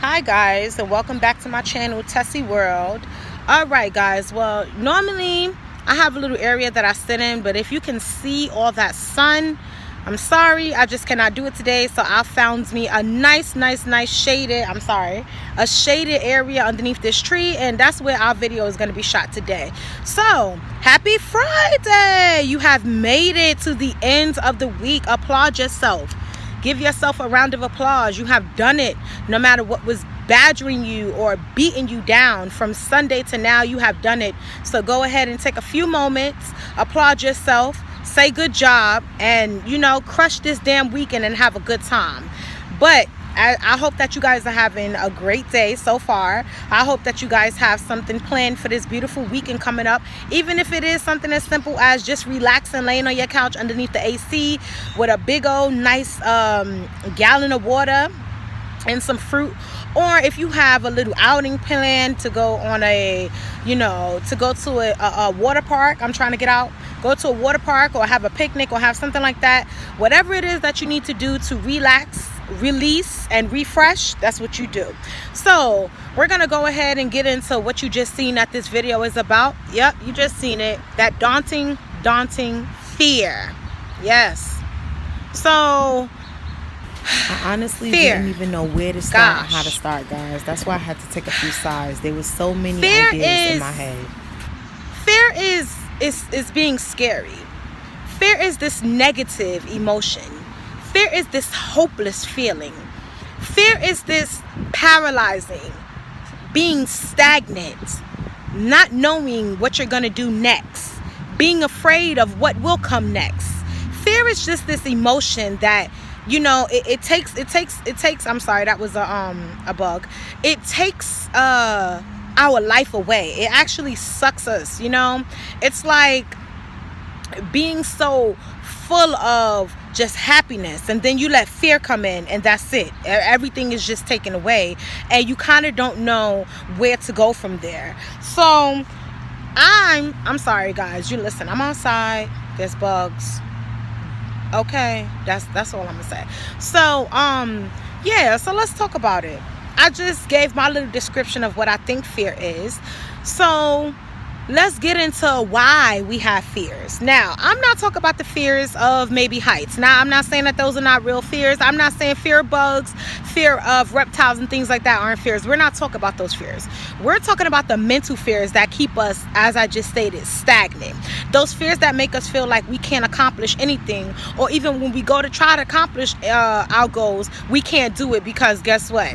Hi guys, and welcome back to my channel, Tessie World. Alright guys, well normally I have a little area that I sit in, but if you can see all that sun, I'm sorry, I just cannot do it today. So I found me a nice shaded, a shaded area underneath this tree, and that's where our video is going to be shot today. So happy Friday! You have made it to the end of the week. Applaud yourself. Give yourself a round of applause. You have done it. No matter what was badgering you or beating you down from Sunday to now, you have done it. So go ahead and take a few moments, applaud yourself, say good job, and crush this damn weekend and have a good time. But I hope that you guys are having a great day so far. I hope that you guys have something planned for this beautiful weekend coming up, even if it is something as simple as just relaxing, laying on your couch underneath the AC with a big old nice gallon of water and some fruit. Or if you have a little outing plan to go on to go to a water park. I'm trying to get out. Go to a water park or have a picnic or have something like that. Whatever it is that you need to do to relax, release, and refresh, that's what you do. So we're gonna go ahead and get into what you just seen that this video is about. Yep, you just seen it. That daunting fear. Yes. So I honestly didn't even know where to start and how to start, guys. That's why I had to take a few sides. There was so many ideas in my head. Fear is being scary. Fear is this negative emotion. Fear is this hopeless feeling. Fear is this paralyzing, being stagnant, not knowing what you're going to do next, being afraid of what will come next. Fear is just this emotion that it takes I'm sorry, that was a bug. It takes our life away. It actually sucks us. It's like being so full of just happiness, and then you let fear come in, and that's it. Everything is just taken away, and you kind of don't know where to go from there. So I'm sorry guys, you listen, I'm outside, there's bugs. Okay, that's all I'm gonna say. So yeah, so let's talk about it. I just gave my little description of what I think fear is. So let's get into why we have fears. Now, I'm not talking about the fears of maybe heights. Now, I'm not saying that those are not real fears. I'm not saying fear of bugs, fear of reptiles and things like that aren't fears. We're not talking about those fears. We're talking about the mental fears that keep us, as I just stated, stagnant. Those fears that make us feel like we can't accomplish anything, or even when we go to try to accomplish our goals, we can't do it because guess what?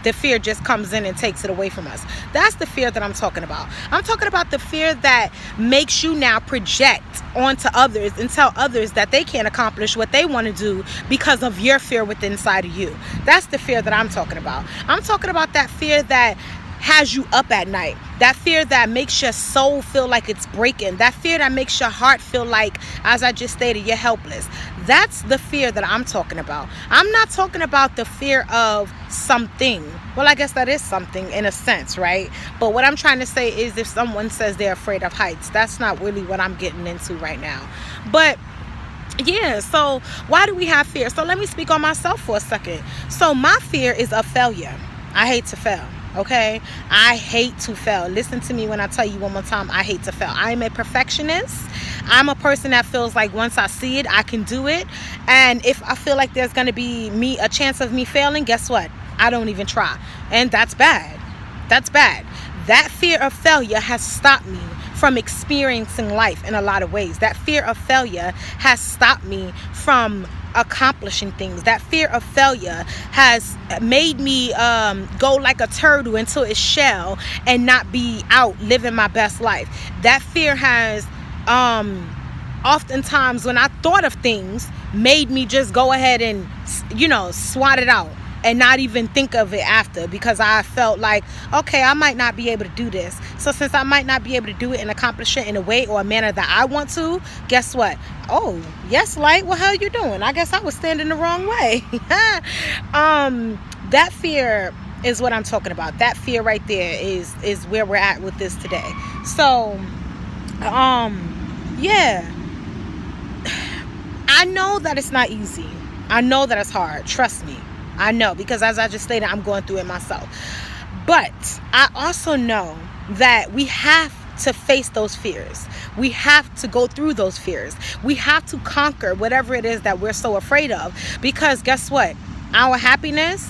The fear just comes in and takes it away from us. That's the fear that I'm talking about. I'm talking about the fear that makes you now project onto others and tell others that they can't accomplish what they want to do because of your fear within inside of you. That's the fear that I'm talking about. I'm talking about that fear that has you up at night. That fear that makes your soul feel like it's breaking. That fear that makes your heart feel like, as I just stated, you're helpless. That's the fear that I'm talking about. I'm not talking about the fear of something. Well, I guess that is something in a sense, right? But what I'm trying to say is if someone says they're afraid of heights, that's not really what I'm getting into right now. But yeah, so why do we have fear? So let me speak on myself for a second. So my fear is of failure. I hate to fail. Okay, I hate to fail. Listen to me when I tell you one more time, I hate to fail. I'm a perfectionist. I'm a person that feels like once I see it, I can do it. And if I feel like there's going to be a chance of me failing, guess what? I don't even try. And that's bad. That's bad. That fear of failure has stopped me from experiencing life in a lot of ways. That fear of failure has stopped me from accomplishing things. That fear of failure has made me go like a turtle into its shell and not be out living my best life. That fear has oftentimes, when I thought of things, made me just go ahead and swat it out and not even think of it after, because I felt like, okay, I might not be able to do this. So since I might not be able to do it and accomplish it in a way or a manner that I want to, guess what? Oh, yes, light, what the hell you doing? I guess I was standing the wrong way. That fear is what I'm talking about. That fear right there is where we're at with this today. So, yeah. I know that it's not easy. I know that it's hard. Trust me. I know, because as I just stated, I'm going through it myself. But I also know that we have to face those fears. We have to go through those fears. We have to conquer whatever it is that we're so afraid of. Because guess what? Our happiness,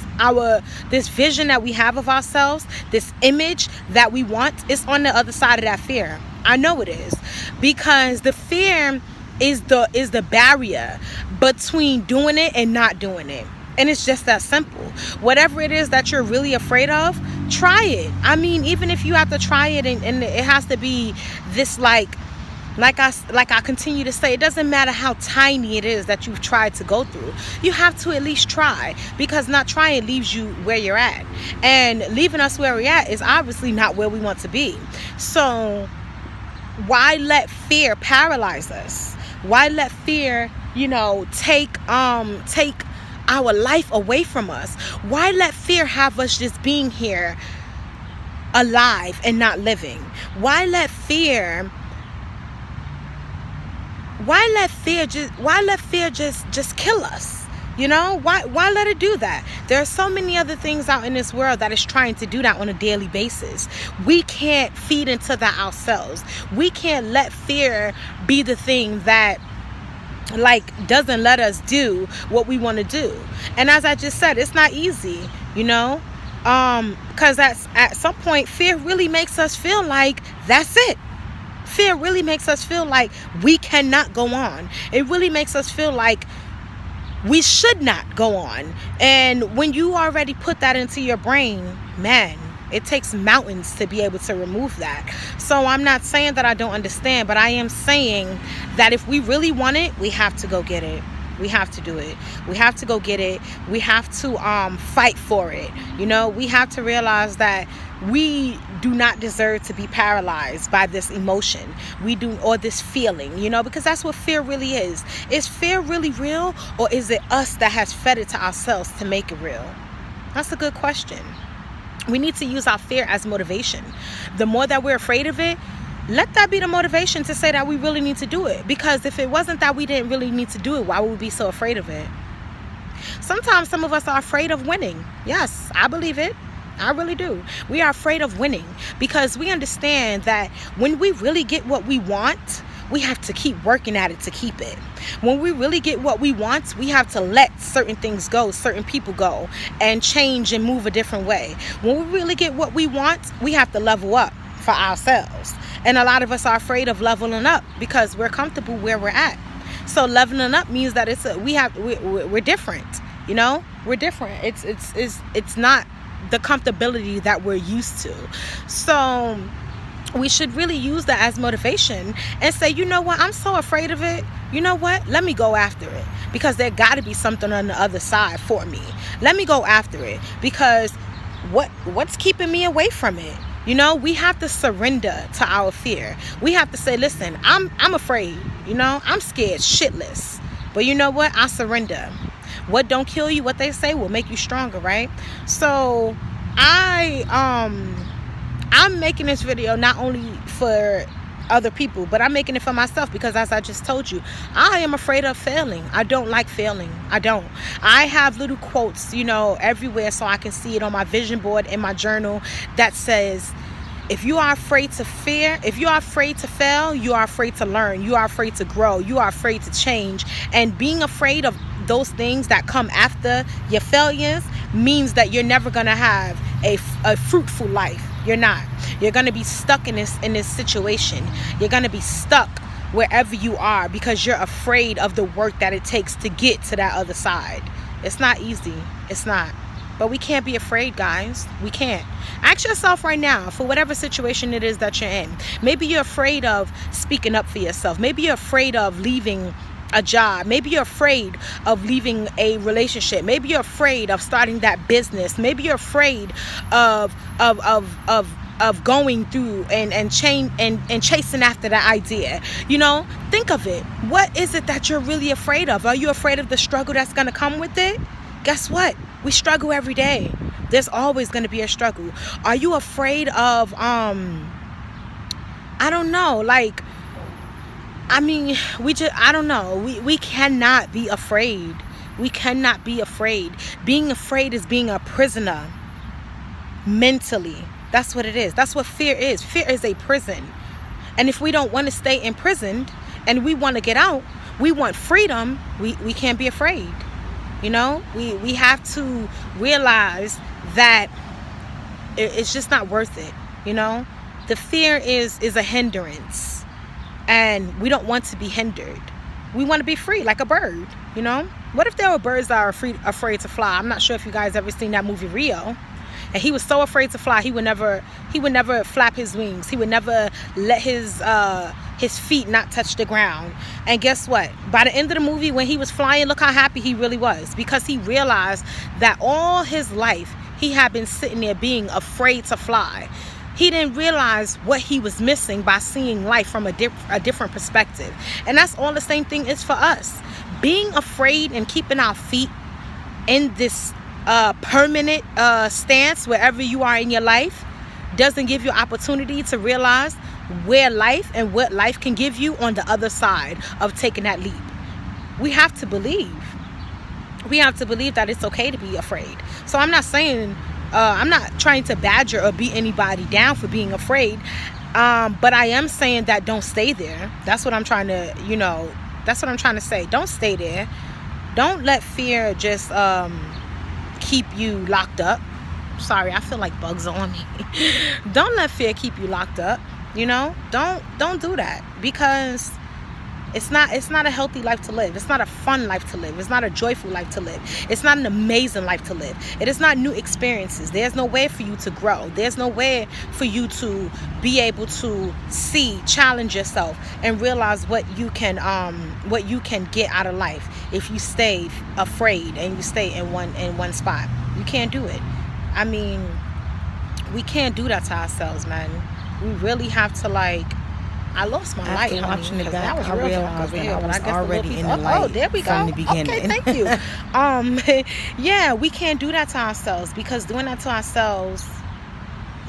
this vision that we have of ourselves, this image that we want, is on the other side of that fear. I know it is. Because the fear is the barrier between doing it and not doing it. And it's just that simple. Whatever it is that you're really afraid of, try it. I mean, even if you have to try it and it has to be this like I continue to say, it doesn't matter how tiny it is that you've tried to go through. You have to at least try, because not trying leaves you where you're at. And leaving us where we're at is obviously not where we want to be. So why let fear paralyze us? Why let fear, take our life away from us? Why let fear have us just being here alive and not living? Why let fear just kill us? Why let it do that? There are so many other things out in this world that is trying to do that on a daily basis. We can't feed into that ourselves. We can't let fear be the thing that doesn't let us do what we want to do. And as I just said, it's not easy, because at some point fear really makes us feel like that's it. Fear really makes us feel like we cannot go on. It really makes us feel like we should not go on. And when you already put that into your brain, man, it takes mountains to be able to remove that. So I'm not saying that I don't understand, but I am saying that if we really want it, we have to go get it. We have to do it. We have to go get it. We have to fight for it. We have to realize that we do not deserve to be paralyzed by this emotion. Or this feeling, because that's what fear really is. Is fear really real, or is it us that has fed it to ourselves to make it real? That's a good question. We need to use our fear as motivation. The more that we're afraid of it, let that be the motivation to say that we really need to do it. Because if it wasn't that we didn't really need to do it, why would we be so afraid of it? Sometimes some of us are afraid of winning. Yes, I believe it. I really do. We are afraid of winning because we understand that when we really get what we want, we have to keep working at it to keep it. When we really get what we want, we have to let certain things go, certain people go, and change and move a different way. When we really get what we want, we have to level up for ourselves. And a lot of us are afraid of leveling up because we're comfortable where we're at. So leveling up means that we're different. We're different. It's not the comfortability that we're used to. So we should really use that as motivation and say, you know what, I'm so afraid of it. You know what, let me go after it, because there got to be something on the other side for me. Let me go after it, because what's keeping me away from it? We have to surrender to our fear. We have to say, listen, I'm afraid, I'm scared shitless, but you know what, I surrender. What don't kill you, what they say, will make you stronger, right? So I'm making this video not only for other people, but I'm making it for myself, because as I just told you, I am afraid of failing. I don't like failing. I don't. I have little quotes, everywhere, so I can see it on my vision board in my journal that says, if you are afraid to fail, you are afraid to learn, you are afraid to grow, you are afraid to change. And being afraid of those things that come after your failures means that you're never going to have a fruitful life. You're not. You're going to be stuck in this situation. You're going to be stuck wherever you are because you're afraid of the work that it takes to get to that other side. It's not easy. It's not. But we can't be afraid, guys. We can't. Ask yourself right now, for whatever situation it is that you're in. Maybe you're afraid of speaking up for yourself. Maybe you're afraid of leaving a job. Maybe you're afraid of leaving a relationship. Maybe you're afraid of starting that business. Maybe you're afraid of going through and chasing after that idea. Think of it. What is it that you're really afraid of? Are you afraid of the struggle that's going to come with it? Guess what? We struggle every day. There's always going to be a struggle. Are you afraid of I don't know, I don't know. We cannot be afraid. We cannot be afraid. Being afraid is being a prisoner mentally. That's what it is. That's what fear is. Fear is a prison. And if we don't want to stay imprisoned and we want to get out, we want freedom, we can't be afraid. You know, we have to realize that it's just not worth it. You know, the fear is a hindrance, and we don't want to be hindered. We want to be free like a bird. You know, what if there were birds that are afraid to fly? I'm not sure if you guys ever seen that movie Rio. And he was so afraid to fly, he would never flap his wings. He would never let his feet not touch the ground. And guess what? By the end of the movie, when he was flying, look how happy he really was, because he realized that all his life he had been sitting there being afraid to fly. He didn't realize what he was missing by seeing life from a different perspective. And that's all the same thing is for us. Being afraid and keeping our feet in this permanent stance wherever you are in your life doesn't give you opportunity to realize where life and what life can give you on the other side of taking that leap. We have to believe that it's okay to be afraid. So I'm not saying I'm not trying to badger or beat anybody down for being afraid, but I am saying that don't stay there. That's what I'm trying to say. Don't stay there. Don't let fear just keep you locked up. Sorry, I feel like bugs are on me. Don't let fear keep you locked up. You know, don't do that, because it's not a healthy life to live. It's not a fun life to live. It's not a joyful life to live. It's not an amazing life to live. It is not new experiences. There's no way for you to grow. There's no way for you to be able to challenge yourself and realize what you can get out of life if you stay afraid and you stay in one spot. You can't do it. I mean, we can't do that to ourselves, man. We really have to, like, I lost my light. After watching it back, I realized that I was already in the light. Oh, there we go. From the beginning. Okay, thank you. Yeah, we can't do that to ourselves, because doing that to ourselves,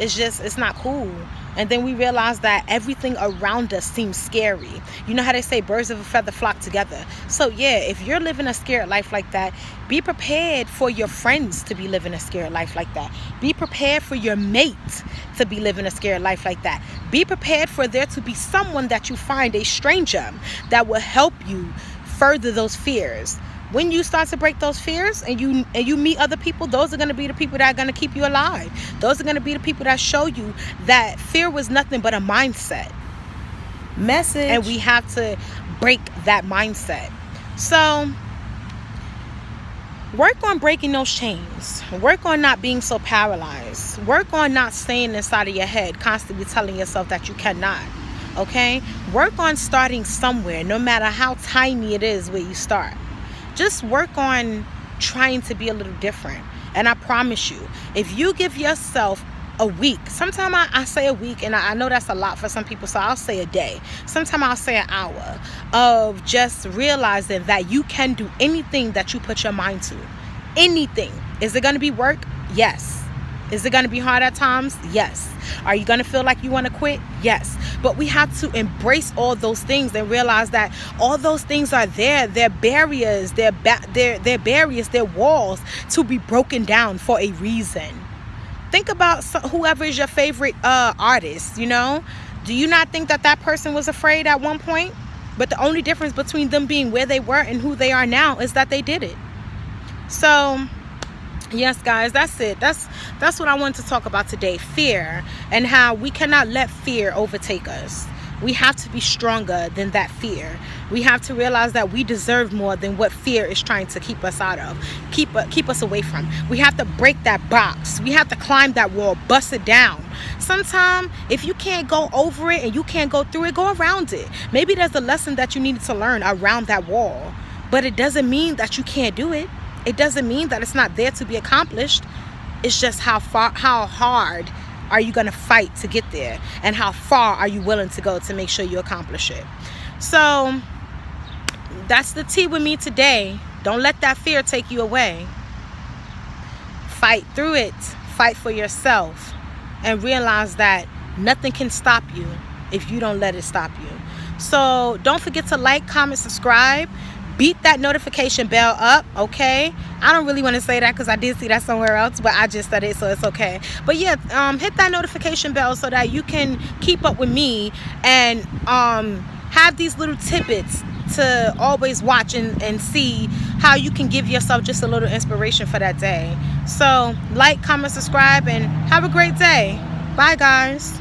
it's not cool. And then we realize that everything around us seems scary. You know how they say birds of a feather flock together. So yeah, if you're living a scared life like that, be prepared for your friends to be living a scared life like that. Be prepared for your mate to be living a scared life like that. Be prepared for there to be someone that you find, a stranger, that will help you further those fears. When you start to break those fears and you meet other people, those are going to be the people that are going to keep you alive. Those are going to be the people that show you that fear was nothing but a mindset. Message. And we have to break that mindset. So work on breaking those chains. Work on not being so paralyzed. Work on not staying inside of your head, constantly telling yourself that you cannot. Okay? Work on starting somewhere, no matter how tiny it is where you start. Just work on trying to be a little different. And I promise you, if you give yourself a week, sometimes I say a week, and I know that's a lot for some people, so I'll say a day. Sometimes I'll say an hour of just realizing that you can do anything that you put your mind to. Anything. Is it going to be work? Yes. Is it going to be hard at times? Yes. Are you going to feel like you want to quit? Yes. But we have to embrace all those things and realize that all those things are there. They're barriers. They're barriers. They're walls to be broken down for a reason. Think about whoever is your favorite artist, you know? Do you not think that person was afraid at one point? But the only difference between them being where they were and who they are now is that they did it. So yes, guys, that's it. That's what I wanted to talk about today. Fear, and how we cannot let fear overtake us. We have to be stronger than that fear. We have to realize that we deserve more than what fear is trying to keep us out of, keep us away from. We have to break that box. We have to climb that wall, bust it down. Sometimes, if you can't go over it and you can't go through it, go around it. Maybe there's a lesson that you needed to learn around that wall, but it doesn't mean that you can't do it. It doesn't mean that it's not there to be accomplished. It's just how hard are you going to fight to get there, and how far are you willing to go to make sure you accomplish it. So that's the tea with me today. Don't let that fear take you away. Fight through it. Fight for yourself, and realize that nothing can stop you if you don't let it stop you. So don't forget to like, comment, subscribe. beat that notification bell up, okay? I don't really want to say that because I did see that somewhere else, but I just said it, so it's okay. But yeah, hit that notification bell so that you can keep up with me and have these little tidbits to always watch and see how you can give yourself just a little inspiration for that day. So like, comment, subscribe, and have a great day. Bye, guys.